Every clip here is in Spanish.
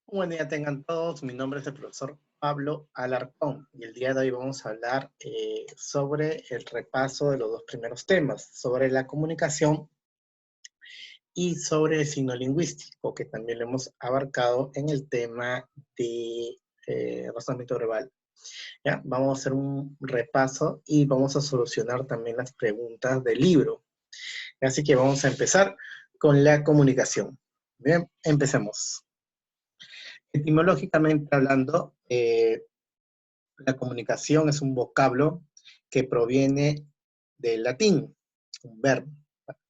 Un buen día tengan todos, mi nombre es el profesor Pablo Alarcón y el día de hoy vamos a hablar sobre el repaso de los dos primeros temas, sobre la comunicación y sobre el signo lingüístico, que también lo hemos abarcado en el tema de razonamiento verbal. ¿Ya? Vamos a hacer un repaso y vamos a solucionar también las preguntas del libro. Así que vamos a empezar con la comunicación. Bien, empecemos. Etimológicamente hablando, la comunicación es un vocablo que proviene del latín, un verbo,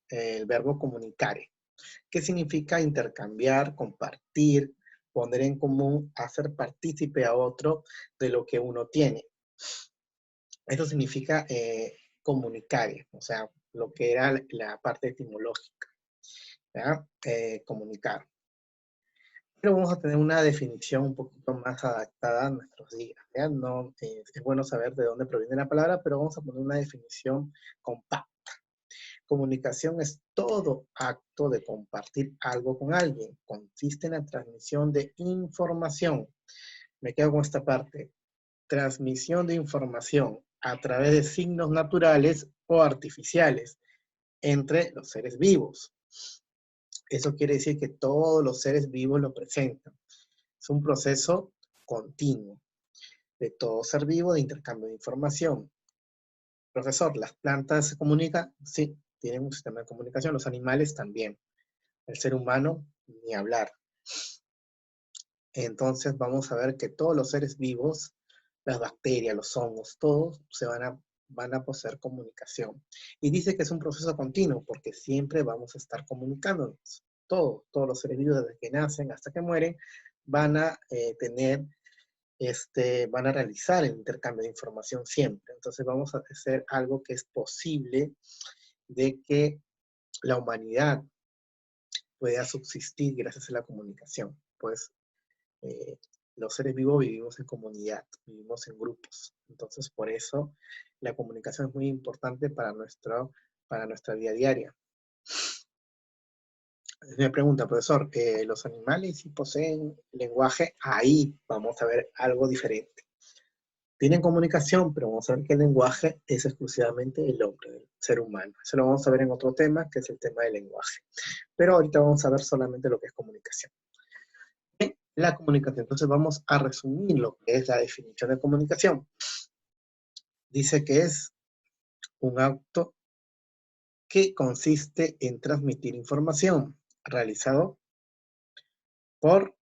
el verbo comunicare, que significa intercambiar, compartir, poner en común, hacer partícipe a otro de lo que uno tiene. Esto significa comunicare, o sea, lo que era la parte etimológica, comunicar. Pero vamos a tener una definición un poquito más adaptada a nuestros días. ¿Ya? No, es bueno saber de dónde proviene la palabra, pero vamos a poner una definición compacta. Comunicación es todo acto de compartir algo con alguien. Consiste en la transmisión de información. Me quedo con esta parte. Transmisión de información a través de signos naturales o artificiales entre los seres vivos. Eso quiere decir que todos los seres vivos lo presentan. Es un proceso continuo de todo ser vivo de intercambio de información. Profesor, ¿las plantas se comunican? Sí, tienen un sistema de comunicación. Los animales también. El ser humano, ni hablar. Entonces vamos a ver que todos los seres vivos, las bacterias, los hongos, todos van a poseer comunicación. Y dice que es un proceso continuo porque siempre vamos a estar comunicándonos. Todos los seres vivos desde que nacen hasta que mueren van a van a realizar el intercambio de información siempre. Entonces vamos a hacer algo que es posible de que la humanidad pueda subsistir gracias a la comunicación. Pues eh, los seres vivos vivimos en comunidad, vivimos en grupos. Entonces por eso la comunicación es muy importante para nuestra vida diaria. Me pregunta, profesor, ¿los animales sí poseen lenguaje? Ahí vamos a ver algo diferente. Tienen comunicación, pero vamos a ver que el lenguaje es exclusivamente el hombre, el ser humano. Eso lo vamos a ver en otro tema, que es el tema del lenguaje. Pero ahorita vamos a ver solamente lo que es comunicación. Bien, la comunicación. Entonces vamos a resumir lo que es la definición de comunicación. Dice que es un acto que consiste en transmitir información realizado por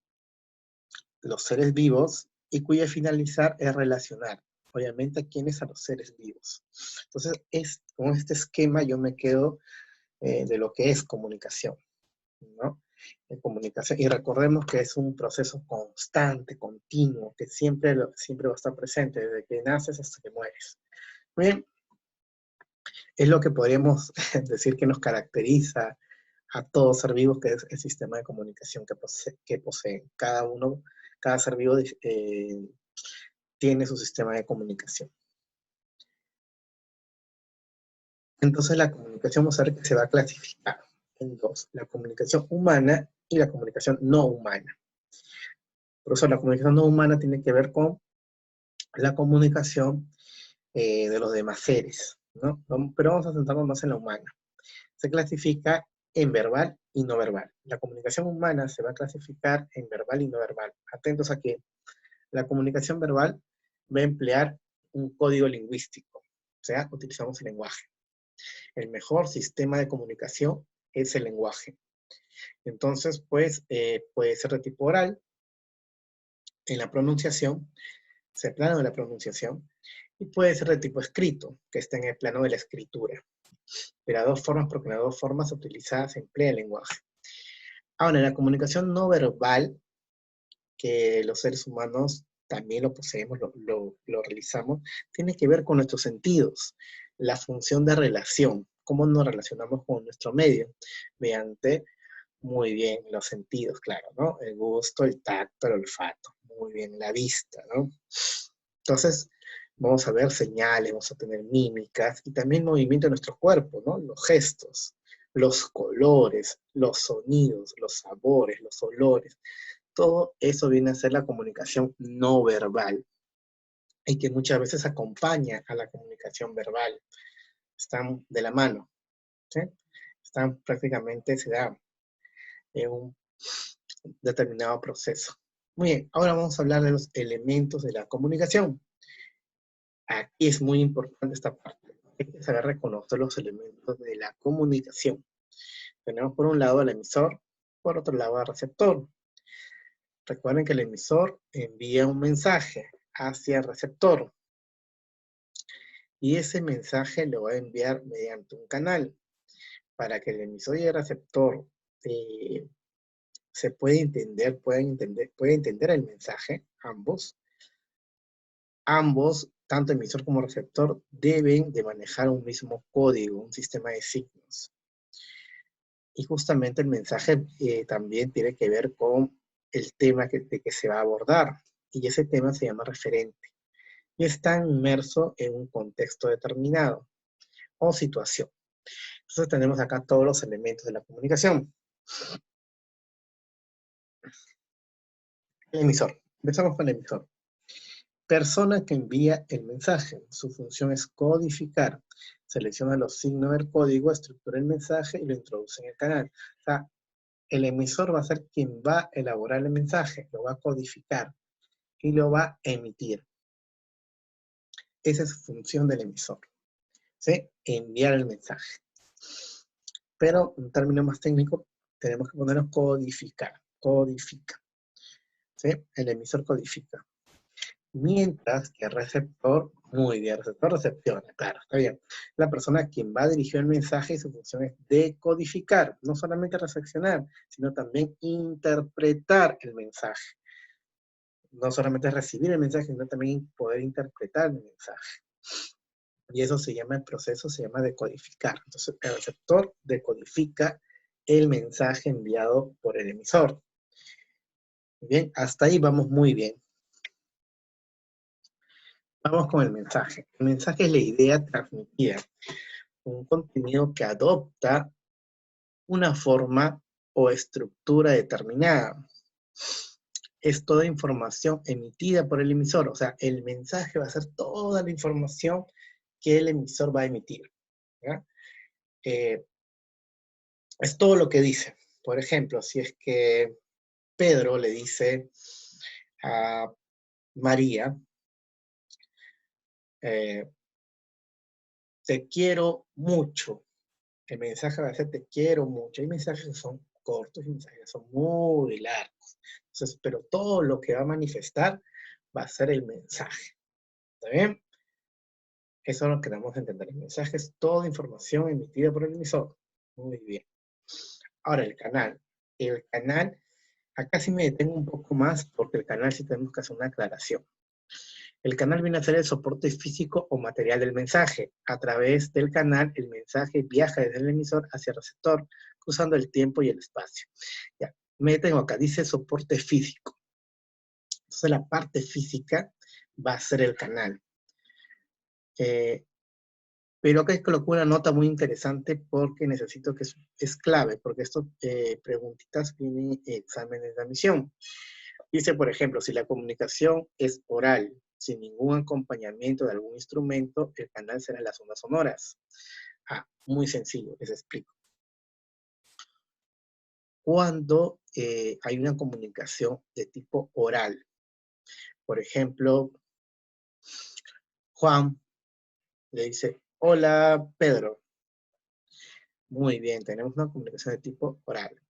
los seres vivos y cuya finalizar es relacionar, obviamente, a quienes a los seres vivos. Entonces, con este esquema yo me quedo de lo que es comunicación, ¿no? Comunicación, y recordemos que es un proceso constante, continuo, que siempre va a estar presente, desde que naces hasta que mueres. Muy bien, es lo que podríamos decir que nos caracteriza a todo ser vivo, que es el sistema de comunicación que poseen. Cada ser vivo tiene su sistema de comunicación. Entonces la comunicación vamos a ver que se va a clasificar en dos, la comunicación humana y la comunicación no humana. Por eso la comunicación no humana tiene que ver con la comunicación de los demás seres, ¿no? Pero vamos a centrarnos más en la humana. Se clasifica en verbal y no verbal. La comunicación humana se va a clasificar en verbal y no verbal. Atentos a que la comunicación verbal va a emplear un código lingüístico, o sea, utilizamos el lenguaje. El mejor sistema de comunicación es el lenguaje. Entonces, pues, puede ser de tipo oral, en la pronunciación, es el plano de la pronunciación, y puede ser de tipo escrito, que está en el plano de la escritura. De las dos formas, porque las dos formas utilizadas se emplea el lenguaje. Ahora, en la comunicación no verbal, que los seres humanos también lo poseemos, lo realizamos, tiene que ver con nuestros sentidos, la función de relación, cómo nos relacionamos con nuestro medio, mediante, muy bien, los sentidos, claro, ¿no? El gusto, el tacto, el olfato, muy bien, la vista, ¿no? Entonces, vamos a ver señales, vamos a tener mímicas y también movimiento de nuestro cuerpo, ¿no? Los gestos, los colores, los sonidos, los sabores, los olores. Todo eso viene a ser la comunicación no verbal y que muchas veces acompaña a la comunicación verbal. Están de la mano, ¿sí? Están prácticamente, se da en un determinado proceso. Muy bien, ahora vamos a hablar de los elementos de la comunicación. Aquí es muy importante esta parte. Hay que saber reconocer los elementos de la comunicación. Tenemos por un lado al emisor, por otro lado al receptor. Recuerden que el emisor envía un mensaje hacia el receptor y ese mensaje lo va a enviar mediante un canal. Para que el emisor y el receptor se puedan entender el mensaje, ambos, tanto emisor como receptor, deben de manejar un mismo código, un sistema de signos. Y justamente el mensaje también tiene que ver con el tema de que se va a abordar. Y ese tema se llama referente. Y está inmerso en un contexto determinado o situación. Entonces tenemos acá todos los elementos de la comunicación. El emisor. Empezamos con el emisor. Persona que envía el mensaje. Su función es codificar. Selecciona los signos del código, estructura el mensaje y lo introduce en el canal. O sea, el emisor va a ser quien va a elaborar el mensaje, lo va a codificar y lo va a emitir. Esa es su función del emisor, ¿sí? Enviar el mensaje. Pero, en términos más técnicos, tenemos que ponerlo codificar. Codifica. ¿Sí? El emisor codifica. Mientras que el receptor, muy bien, el receptor recepciona, claro, está bien. La persona a quien va a dirigir el mensaje y su función es decodificar, no solamente recepcionar, sino también interpretar el mensaje. No solamente recibir el mensaje, sino también poder interpretar el mensaje. Y eso se llama, el proceso se llama decodificar. Entonces, el receptor decodifica el mensaje enviado por el emisor. Bien, hasta ahí vamos muy bien. Vamos con el mensaje. El mensaje es la idea transmitida, un contenido que adopta una forma o estructura determinada. Es toda información emitida por el emisor, o sea, el mensaje va a ser toda la información que el emisor va a emitir. ¿Ya? Es todo lo que dice. Por ejemplo, si es que Pedro le dice a María, te quiero mucho. El mensaje va a ser te quiero mucho. Hay mensajes que son cortos y mensajes que son muy largos. Entonces, pero todo lo que va a manifestar va a ser el mensaje. ¿Está bien? Eso es lo que debemos entender. El mensaje es toda información emitida por el emisor. Muy bien. Ahora, el canal. El canal, acá sí me detengo un poco más porque el canal sí tenemos que hacer una aclaración. El canal viene a ser el soporte físico o material del mensaje. A través del canal, el mensaje viaja desde el emisor hacia el receptor, cruzando el tiempo y el espacio. Ya, me detengo acá, dice soporte físico. Entonces la parte física va a ser el canal. Pero acá coloco una nota muy interesante porque necesito que es clave, porque estas preguntitas vienen exámenes de admisión. Dice, por ejemplo, si la comunicación es oral, sin ningún acompañamiento de algún instrumento, el canal será las ondas sonoras. Ah, muy sencillo, les explico. Cuando hay una comunicación de tipo oral, por ejemplo, Juan le dice, hola Pedro. Muy bien, tenemos una comunicación de tipo oral.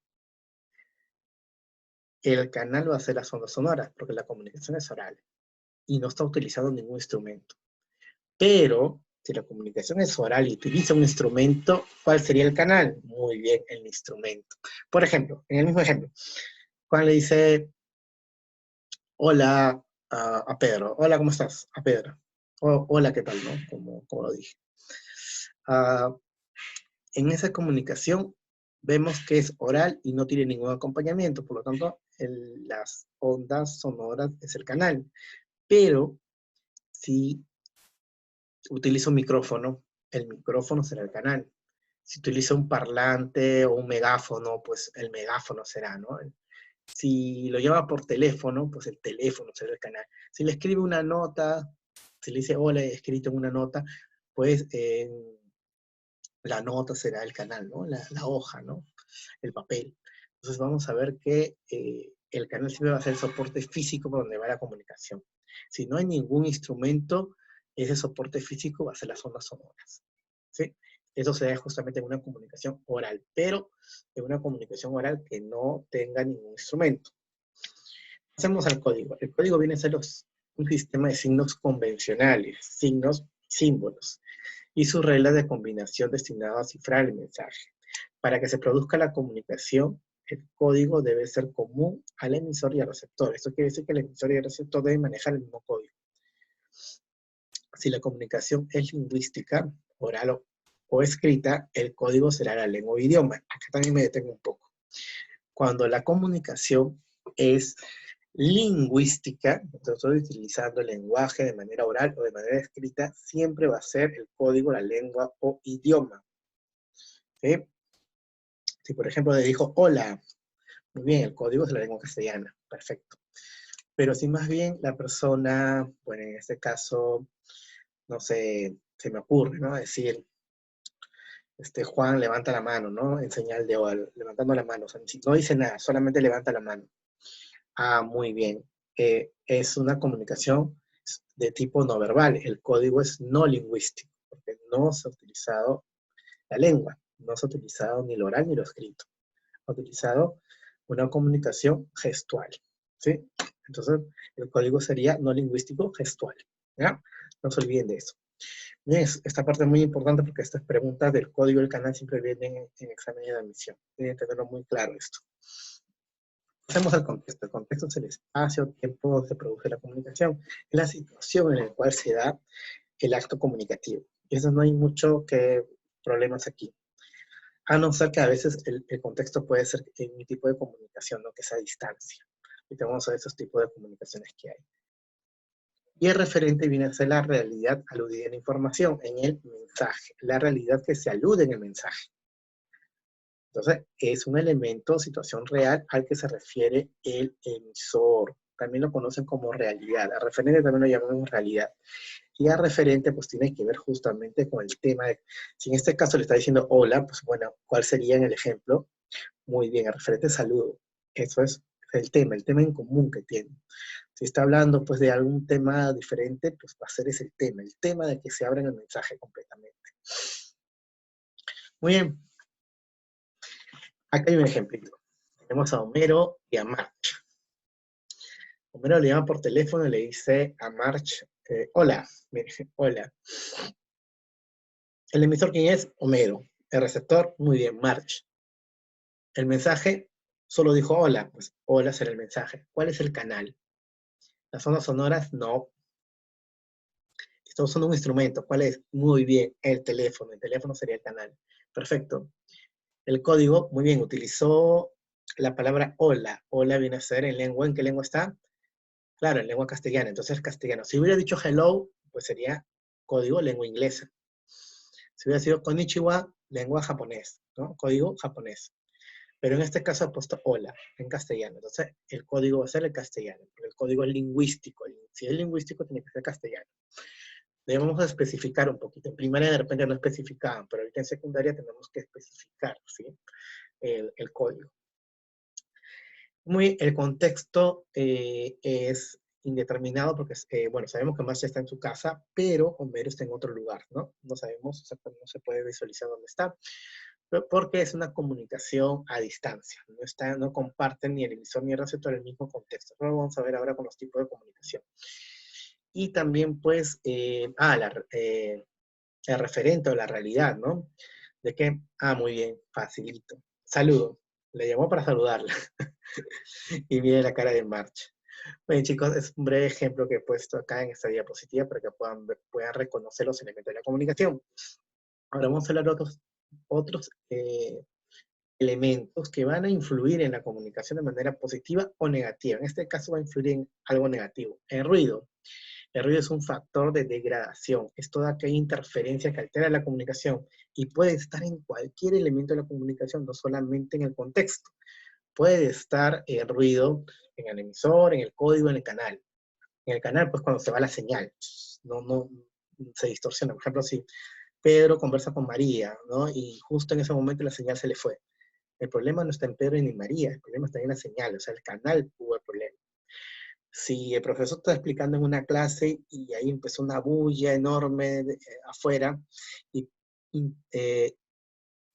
El canal va a ser las ondas sonoras, porque la comunicación es oral y no está utilizando ningún instrumento. Pero, si la comunicación es oral y utiliza un instrumento, ¿cuál sería el canal? Muy bien, el instrumento. Por ejemplo, en el mismo ejemplo, Juan le dice, hola a Pedro. Hola, ¿cómo estás? A Pedro. Hola, ¿qué tal? ¿No? Como lo dije. En esa comunicación vemos que es oral y no tiene ningún acompañamiento, por lo tanto, las ondas sonoras es el canal. Pero si utilizo un micrófono, el micrófono será el canal. Si utilizo un parlante o un megáfono, pues el megáfono será, ¿no? Si lo llama por teléfono, pues el teléfono será el canal. Si le escribe una nota, si le dice, hola, he escrito en una nota, pues la nota será el canal, ¿no? La hoja, ¿no? El papel. Entonces vamos a ver que el canal siempre va a ser el soporte físico por donde va la comunicación. Si no hay ningún instrumento, ese soporte físico va a ser las ondas sonoras, ¿sí? Eso se da justamente en una comunicación oral, pero en una comunicación oral que no tenga ningún instrumento. Pasemos al código. El código viene a ser un sistema de signos convencionales, signos y símbolos, y sus reglas de combinación destinadas a cifrar el mensaje. Para que se produzca la comunicación, el código debe ser común al emisor y al receptor. Esto quiere decir que el emisor y el receptor deben manejar el mismo código. Si la comunicación es lingüística, oral o escrita, el código será la lengua o idioma. Acá también me detengo un poco. Cuando la comunicación es lingüística, entonces estoy utilizando el lenguaje de manera oral o de manera escrita, siempre va a ser el código, la lengua o idioma. ¿Sí? Si por ejemplo le dijo hola, muy bien, el código es la lengua castellana, perfecto. Pero si más bien la persona, bueno, en este caso, no sé, se me ocurre, ¿no? Decir, Juan levanta la mano, ¿no? En señal de hola, levantando la mano, o sea, no dice nada, solamente levanta la mano. Ah, muy bien. Es una comunicación de tipo no verbal. El código es no lingüístico, porque no se ha utilizado la lengua, no se ha utilizado ni lo oral ni lo escrito. Ha utilizado una comunicación gestual, ¿sí? Entonces, el código sería no lingüístico gestual, ¿ya? No se olviden de eso. Bien, esta parte es muy importante porque estas preguntas del código del canal siempre vienen en examen de admisión. Tienen que tenerlo muy claro esto. Pasemos al contexto. El contexto es el espacio, tiempo donde se produce la comunicación, es la situación en la cual se da el acto comunicativo. Y eso no hay mucho problemas aquí. A no ser que a veces el contexto puede ser en un tipo de comunicación, ¿no? Que sea a distancia. Y tenemos a esos tipos de comunicaciones que hay. Y el referente viene a ser la realidad aludida en la información, en el mensaje. La realidad que se alude en el mensaje. Entonces, es un elemento, situación real, al que se refiere el emisor. También lo conocen como realidad. A referente también lo llamamos realidad. Y a referente, pues tiene que ver justamente con el tema de, si en este caso le está diciendo hola, pues bueno, ¿cuál sería en el ejemplo? Muy bien, el referente saludo. Eso es el tema en común que tiene. Si está hablando pues de algún tema diferente, pues va a ser ese el tema de que se abra el mensaje completamente. Muy bien. Acá hay un ejemplito. Tenemos a Homero y a March. Homero le llama por teléfono y le dice a March, hola, mire, hola. El emisor, ¿quién es? Homero. El receptor, muy bien, March. El mensaje solo dijo hola, pues hola será el mensaje. ¿Cuál es el canal? Las ondas sonoras, no. Estamos usando un instrumento. ¿Cuál es? Muy bien, el teléfono. El teléfono sería el canal. Perfecto. El código, muy bien, utilizó la palabra hola. Hola viene a ser en lengua. ¿En qué lengua está? Claro, en lengua castellana. Entonces, castellano. Si hubiera dicho hello, pues sería código lengua inglesa. Si hubiera sido konnichiwa, lengua japonés, ¿no? Código japonés. Pero en este caso ha puesto hola en castellano. Entonces, el código va a ser el castellano, porque el código es lingüístico. Si es lingüístico, tiene que ser castellano. Debemos especificar un poquito. En primaria de repente no especificaban, pero ahorita en secundaria tenemos que especificar, ¿sí? El código. El contexto es indeterminado porque, bueno, sabemos que Marcia está en su casa, pero Homero está en otro lugar, ¿no? No sabemos, no se puede visualizar dónde está, porque es una comunicación a distancia. No comparten ni el emisor ni el receptor el mismo contexto. Lo vamos a ver ahora con los tipos de comunicación. Y también, pues, el referente o la realidad, ¿no? De que, muy bien, facilito. Saludo. Le llamó para saludarla. Y mire la cara de March. Bueno, chicos, es un breve ejemplo que he puesto acá en esta diapositiva para que puedan reconocer los elementos de la comunicación. Ahora vamos a hablar de otros elementos que van a influir en la comunicación de manera positiva o negativa. En este caso va a influir en algo negativo. El ruido. El ruido es un factor de degradación. Es toda aquella interferencia que altera la comunicación y puede estar en cualquier elemento de la comunicación, no solamente en el contexto. puede estar el ruido en el emisor, en el código, en el canal. En el canal, pues cuando se va la señal, no se distorsiona. Por ejemplo, si Pedro conversa con María, ¿no? Y justo en ese momento la señal se le fue. El problema no está en Pedro ni en María, el problema está en la señal, o sea, el canal tuvo el problema. Si el profesor está explicando en una clase y ahí empezó una bulla enorme afuera y, eh,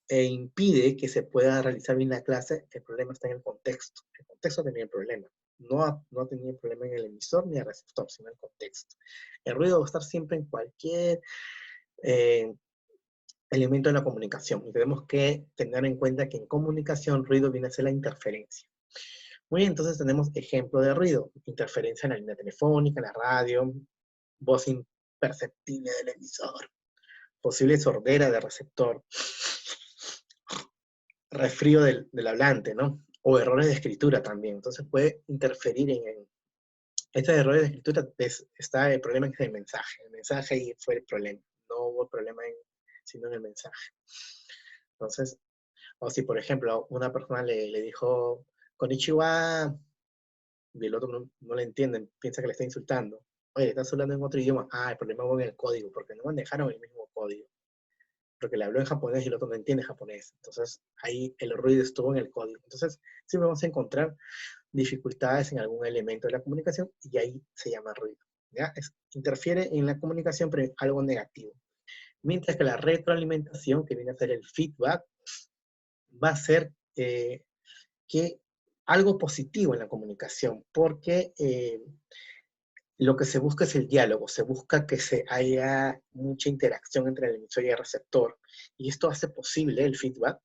e impide que se pueda realizar bien la clase, el problema está en el contexto. El contexto tenía el problema. No tenía el problema en el emisor ni el receptor, sino en el contexto. El ruido va a estar siempre en cualquier eh, elemento de la comunicación. Y tenemos que tener en cuenta que en comunicación ruido viene a ser la interferencia. Muy bien, entonces tenemos ejemplo de ruido. Interferencia en la línea telefónica, en la radio, voz imperceptible del emisor, posible sordera del receptor, resfrío del hablante, ¿no? O errores de escritura también. Entonces puede interferir en estos errores de escritura. Está el problema en el mensaje. El mensaje ahí fue el problema. No hubo problema sino en el mensaje. Entonces, o si por ejemplo una persona le dijo konnichiwa y el otro no le entiende, piensa que le está insultando. Oye, estás hablando en otro idioma. Ah, el problema fue en el código, porque no manejaron el mismo código. Porque le habló en japonés y el otro no entiende japonés. Entonces, ahí el ruido estuvo en el código. Entonces, siempre vamos a encontrar dificultades en algún elemento de la comunicación y ahí se llama ruido. ¿Ya? Interfiere en la comunicación, pero es algo negativo. Mientras que la retroalimentación, que viene a ser el feedback, va a ser que algo positivo en la comunicación, porque lo que se busca es el diálogo, se busca que haya mucha interacción entre el emisor y el receptor, y esto hace posible el feedback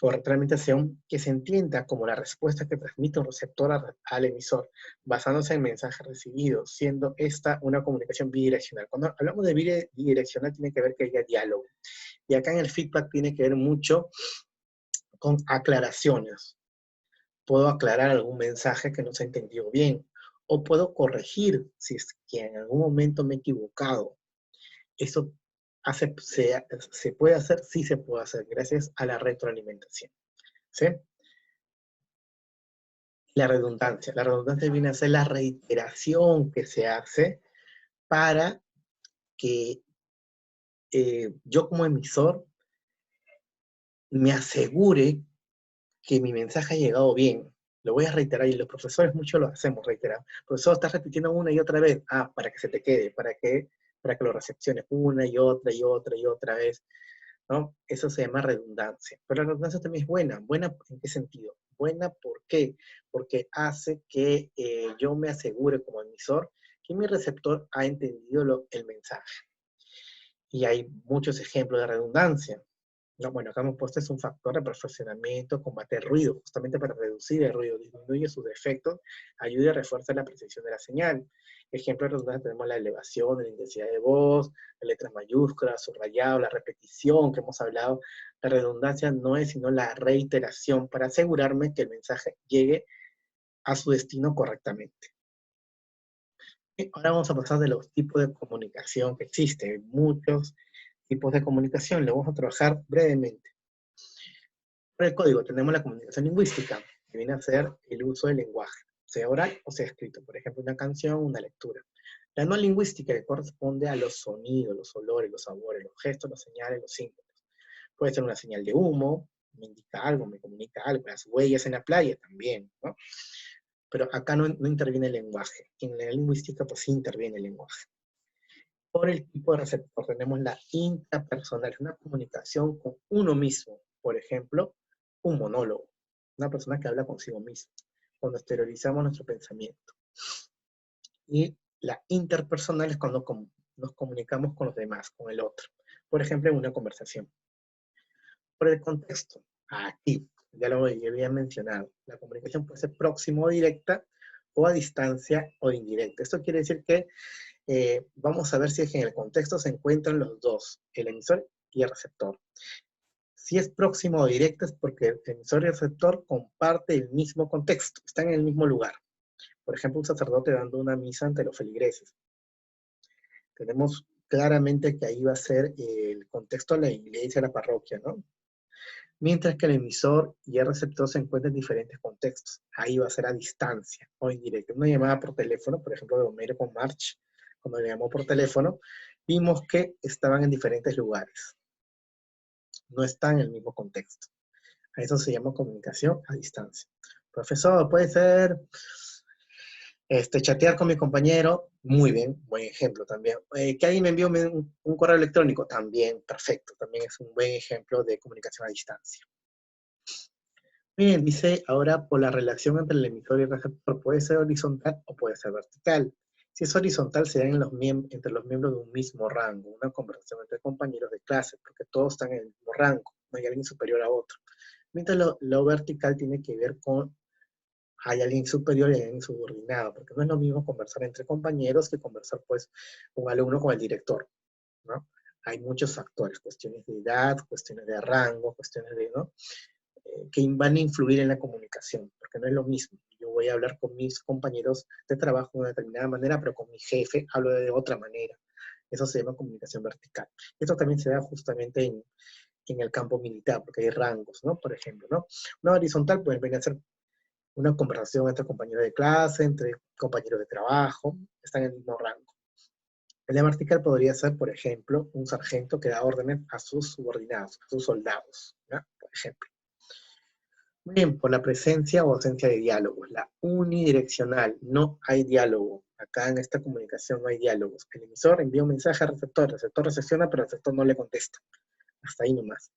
o retroalimentación que se entienda como la respuesta que transmite un receptor al emisor, basándose en mensajes recibidos, siendo esta una comunicación bidireccional. Cuando hablamos de bidireccional tiene que ver que haya diálogo, y acá en el feedback tiene que ver mucho con aclaraciones. Puedo aclarar algún mensaje que no se ha entendido bien, o puedo corregir si es que en algún momento me he equivocado. Eso se puede hacer, sí se puede hacer, gracias a la retroalimentación. ¿Sí? La redundancia. La redundancia viene a ser la reiteración que se hace para que yo como emisor me asegure que mi mensaje ha llegado bien. Lo voy a reiterar y los profesores mucho lo hacemos, reiterar. El profesor está repitiendo una y otra vez, para que se te quede, para que lo recepciones una y otra y otra y otra vez, ¿no? Eso se llama redundancia. Pero la redundancia también es buena. ¿Buena en qué sentido? Buena, ¿por qué? Porque hace que yo me asegure como emisor que mi receptor ha entendido el mensaje. Y hay muchos ejemplos de redundancia. No, bueno, acá hemos puesto es un factor de perfeccionamiento, combate el ruido, justamente para reducir el ruido, disminuye sus efectos, ayuda y refuerza la precisión de la señal. Ejemplo de redundancia tenemos la elevación, la intensidad de voz, las letras mayúsculas, subrayado, la repetición que hemos hablado. La redundancia no es sino la reiteración para asegurarme que el mensaje llegue a su destino correctamente. Y ahora vamos a pasar de los tipos de comunicación que existen. Hay muchos tipos de comunicación, lo vamos a trabajar brevemente. Por el código tenemos la comunicación lingüística, que viene a ser el uso del lenguaje, sea oral o sea escrito. Por ejemplo, una canción, una lectura. La no lingüística, que corresponde a los sonidos, los olores, los sabores, los gestos, las señales, los símbolos. Puede ser una señal de humo, me indica algo, me comunica algo, las huellas en la playa también, ¿no? Pero acá no interviene el lenguaje. En la lingüística, pues sí interviene el lenguaje. Por el tipo de receptor tenemos la intrapersonal, una comunicación con uno mismo. Por ejemplo, un monólogo, una persona que habla consigo mismo, cuando exteriorizamos nuestro pensamiento. Y la interpersonal es cuando nos comunicamos con los demás, con el otro. Por ejemplo, en una conversación. Por el contexto, aquí, ya lo había mencionado, la comunicación puede ser próxima o directa, o a distancia o indirecta. Esto quiere decir que vamos a ver si es que en el contexto se encuentran los dos, el emisor y el receptor. Si es próximo o directo es porque el emisor y el receptor comparten el mismo contexto, están en el mismo lugar. Por ejemplo, un sacerdote dando una misa ante los feligreses. Tenemos claramente que ahí va a ser el contexto de la iglesia, la parroquia, ¿no? mientras que el emisor y el receptor se encuentran en diferentes contextos. Ahí va a ser a distancia o indirecta. Una llamada por teléfono, por ejemplo, de Homero con March, cuando le llamó por teléfono, vimos que estaban en diferentes lugares. No están en el mismo contexto. A eso se llama comunicación a distancia. Profesor, puede ser chatear con mi compañero, muy bien, buen ejemplo también. Que alguien me envió un correo electrónico, también, perfecto, también es un buen ejemplo de comunicación a distancia. Bien, dice ahora por la relación entre el emisor y el receptor, puede ser horizontal o puede ser vertical. Si es horizontal, será entre los miembros de un mismo rango, una conversación entre compañeros de clase, porque todos están en el mismo rango, no hay alguien superior a otro. Mientras lo vertical tiene que ver con hay alguien superior y alguien subordinado, porque no es lo mismo conversar entre compañeros que conversar, pues, un alumno con el director, ¿no? Hay muchos factores, cuestiones de edad, cuestiones de rango, cuestiones de, ¿no? Que van a influir en la comunicación, porque no es lo mismo. Yo voy a hablar con mis compañeros de trabajo de una determinada manera, pero con mi jefe hablo de otra manera. Eso se llama comunicación vertical. Esto también se da justamente en el campo militar, porque hay rangos, ¿no? Por ejemplo, ¿no? Una horizontal puede venir a ser una conversación entre compañeros de clase, entre compañeros de trabajo, están en el mismo rango. En la vertical podría ser, por ejemplo, un sargento que da órdenes a sus subordinados, a sus soldados, ¿no? Por ejemplo. Muy bien, por la presencia o ausencia de diálogos. La unidireccional, no hay diálogo. Acá en esta comunicación no hay diálogos. El emisor envía un mensaje al receptor, el receptor recepciona, pero el receptor no le contesta. Hasta ahí nomás.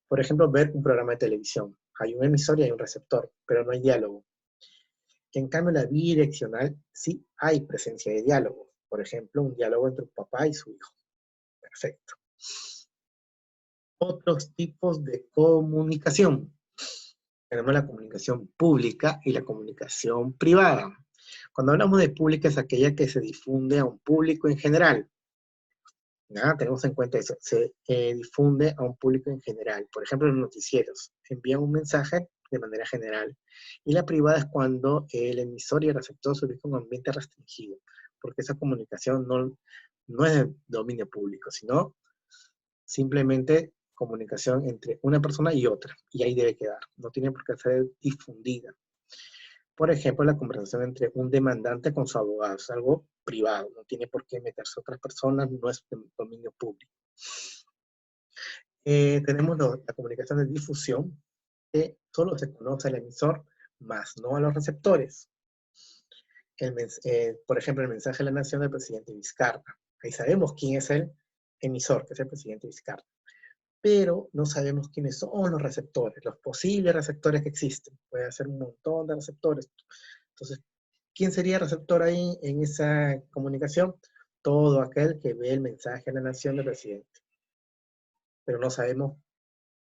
Por ejemplo, ver un programa de televisión. Hay un emisor y hay un receptor, pero no hay diálogo. En cambio, la bidireccional sí hay presencia de diálogo. Por ejemplo, un diálogo entre un papá y su hijo. Perfecto. Otros tipos de comunicación. Tenemos la comunicación pública y la comunicación privada. Cuando hablamos de pública es aquella que se difunde a un público en general. ¿Ya? Tenemos en cuenta eso. Se difunde a un público en general. Por ejemplo, los noticieros envían un mensaje de manera general. Y la privada es cuando el emisor y el receptor se ubican en un ambiente restringido, porque esa comunicación no es de dominio público, sino simplemente comunicación entre una persona y otra, y ahí debe quedar. No tiene por qué ser difundida. Por ejemplo, la conversación entre un demandante con su abogado es algo privado, no tiene por qué meterse otras personas, no es de dominio público. Tenemos la comunicación de difusión, que solo se conoce al emisor, más no a los receptores. Por ejemplo, el mensaje de la nación del presidente Vizcarra. Ahí sabemos quién es el emisor, que es el presidente Vizcarra. Pero no sabemos quiénes son los receptores, los posibles receptores que existen. Puede ser un montón de receptores. Entonces, ¿quién sería el receptor ahí en esa comunicación? Todo aquel que ve el mensaje de la nación del presidente. Pero no sabemos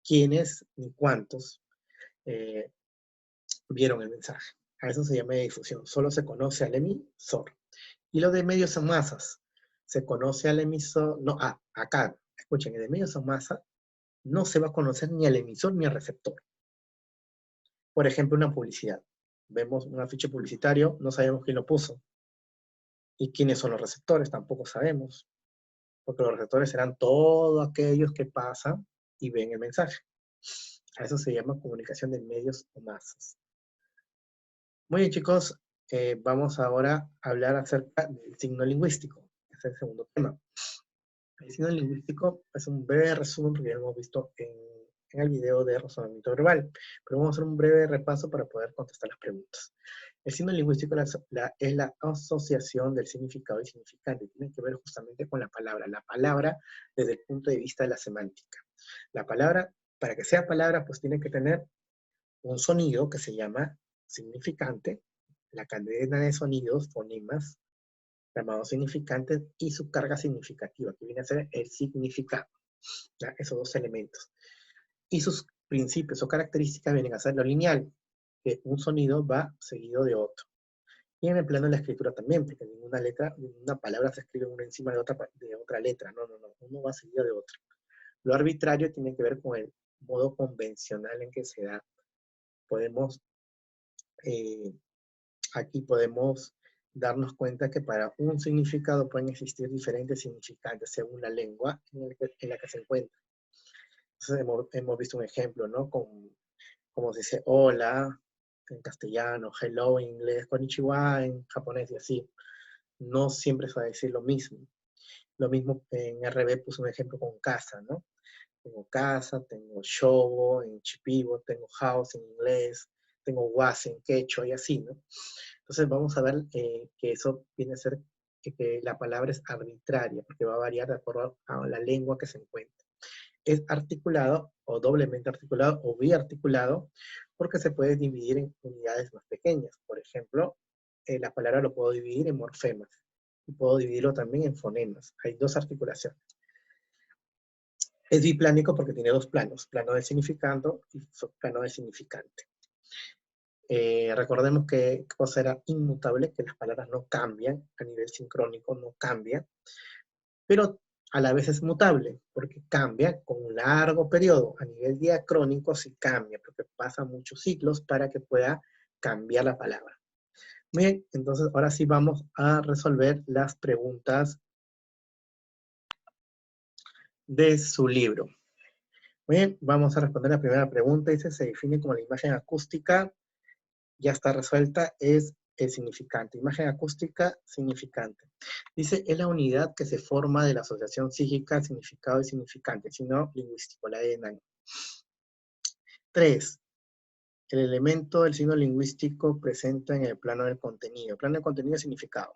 quiénes ni cuántos vieron el mensaje. A eso se llama difusión. Solo se conoce al emisor. Y lo de medios en masas. Se conoce al emisor, no, acá, escuchen, el de medios en masa no se va a conocer ni al emisor ni al receptor. Por ejemplo, una publicidad. Vemos un afiche publicitario, no sabemos quién lo puso. Y quiénes son los receptores, tampoco sabemos. Porque los receptores serán todos aquellos que pasan y ven el mensaje. A eso se llama comunicación de medios o masas. Muy bien, chicos, vamos ahora a hablar acerca del signo lingüístico. Este es el segundo tema. El signo lingüístico es un breve resumen porque ya lo hemos visto en el video de razonamiento verbal, pero vamos a hacer un breve repaso para poder contestar las preguntas. El signo lingüístico es la asociación del significado y significante. Tiene que ver justamente con la palabra desde el punto de vista de la semántica. La palabra, para que sea palabra, pues tiene que tener un sonido que se llama significante, la cadena de sonidos, fonemas, llamados significantes, y su carga significativa, que viene a ser el significado, ¿ya? Esos dos elementos. Y sus principios o características vienen a ser lo lineal, que un sonido va seguido de otro. Y en el plano de la escritura también, porque ninguna palabra se escribe una encima de otra letra, no, uno va seguido de otro. Lo arbitrario tiene que ver con el modo convencional en que se da. Aquí podemos darnos cuenta que para un significado pueden existir diferentes significantes según la lengua en la que se encuentra. Entonces hemos visto un ejemplo, ¿no? Como se dice hola en castellano, hello en inglés, konnichiwa en japonés y así. No siempre se va a decir lo mismo. Lo mismo en RB puse un ejemplo con casa, ¿no? Tengo casa, tengo shobo en chipibo, tengo house en inglés, tengo was en quechua y así, ¿no? Entonces vamos a ver que eso viene a ser que la palabra es arbitraria, porque va a variar de acuerdo a la lengua que se encuentre. Es articulado o doblemente articulado o biarticulado porque se puede dividir en unidades más pequeñas. Por ejemplo, la palabra lo puedo dividir en morfemas y puedo dividirlo también en fonemas. Hay dos articulaciones. Es biplánico porque tiene dos planos, plano del significando y plano del significante. Recordemos que cosa era inmutable, que las palabras no cambian, a nivel sincrónico no cambia, pero a la vez es mutable, porque cambia con un largo periodo. A nivel diacrónico sí cambia, porque pasa muchos ciclos para que pueda cambiar la palabra. Bien, entonces ahora sí vamos a resolver las preguntas de su libro. Bien, vamos a responder la primera pregunta. Dice, se define como la imagen acústica, ya está resuelta, es el significante. Imagen acústica, significante. Dice, es la unidad que se forma de la asociación psíquica, significado y significante, sino lingüístico, la de Nani. 3. El elemento del signo lingüístico presente en el plano del contenido. Plano del contenido es significado.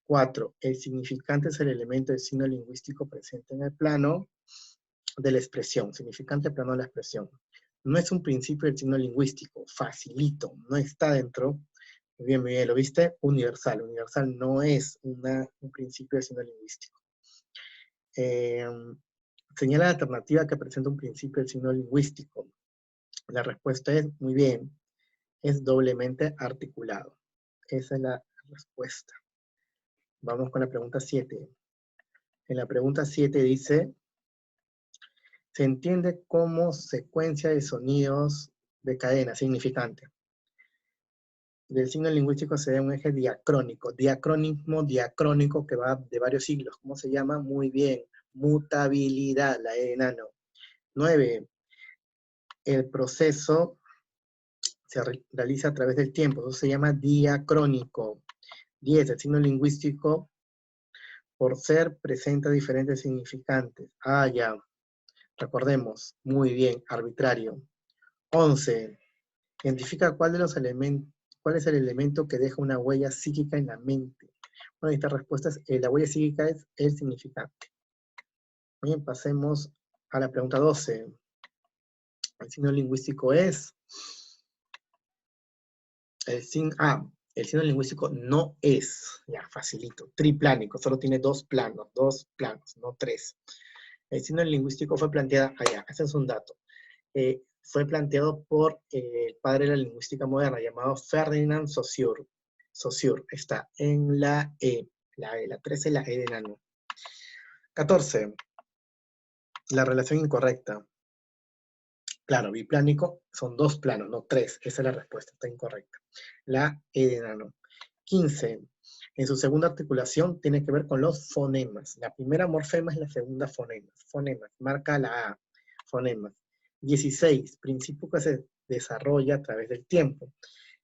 4. El significante es el elemento del signo lingüístico presente en el plano de la expresión. Significante plano de la expresión. No es un principio del signo lingüístico, facilito, no está dentro. Muy bien, ¿lo viste? Universal. Universal no es un principio del signo lingüístico. Señala la alternativa que presenta un principio del signo lingüístico. La respuesta es, muy bien, es doblemente articulado. Esa es la respuesta. Vamos con la pregunta 7. En la pregunta 7 dice, se entiende como secuencia de sonidos de cadena significante. Del signo lingüístico se da un eje diacrónico. Diacronismo diacrónico que va de varios siglos. ¿Cómo se llama? Muy bien. Mutabilidad, la E de enano. 9. El proceso se realiza a través del tiempo. Eso se llama diacrónico. 10. El signo lingüístico, por ser, presenta diferentes significantes. Ah, ya. Recordemos. Muy bien. Arbitrario. 11. Identifica cuál es el elemento que deja una huella psíquica en la mente. Bueno, esta respuesta es, la huella psíquica es el significante. Bien, pasemos a la pregunta 12. El signo lingüístico es... El signo lingüístico no es, ya, facilito, triplánico, solo tiene dos planos, no tres. El signo lingüístico fue planteado, ese es un dato. Fue planteado por el padre de la lingüística moderna, llamado Ferdinand Saussure. Saussure está en la E, la 13, la E de enano. 14. La relación incorrecta. Claro, biplánico son dos planos, no tres. Esa es la respuesta, está incorrecta. La E de enano. 15. En su segunda articulación tiene que ver con los fonemas. La primera morfema es la segunda fonemas. Fonemas, marca la A. Fonemas. 16. Principio que se desarrolla a través del tiempo.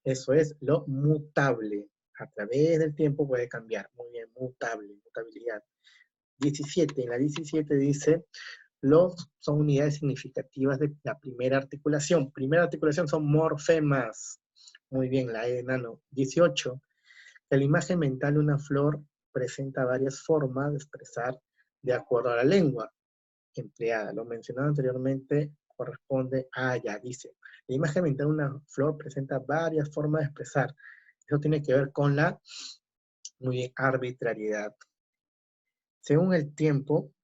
Eso es lo mutable. A través del tiempo puede cambiar. Muy bien, mutable, mutabilidad. 17. En la 17 dice... son unidades significativas de la primera articulación. Primera articulación son morfemas. Muy bien, la E de enano. 18. Que la imagen mental de una flor presenta varias formas de expresar de acuerdo a la lengua empleada. Lo mencionado anteriormente corresponde a ya, dice. La imagen mental de una flor presenta varias formas de expresar. Eso tiene que ver con la, muy bien, arbitrariedad. Según el tiempo,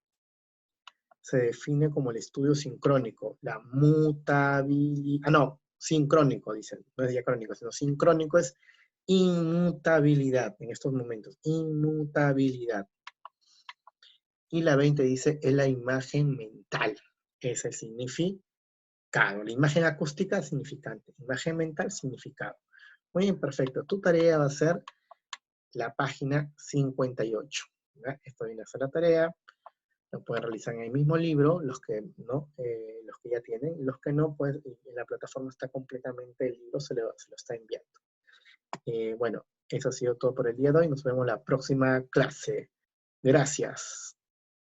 se define como el estudio sincrónico, la mutabilidad, sincrónico, dicen, no es diacrónico, sino sincrónico es inmutabilidad en estos momentos, inmutabilidad. Y la 20 dice, es la imagen mental, es el significado. La imagen acústica, significante, imagen mental, significado. Muy bien, perfecto. Tu tarea va a ser la página 58. ¿verdad? Esto viene a ser la tarea. Lo pueden realizar en el mismo libro, los que no, los que ya tienen, los que no, pues en la plataforma está completamente el libro, se lo está enviando. Bueno, eso ha sido todo por el día de hoy. Nos vemos la próxima clase. Gracias.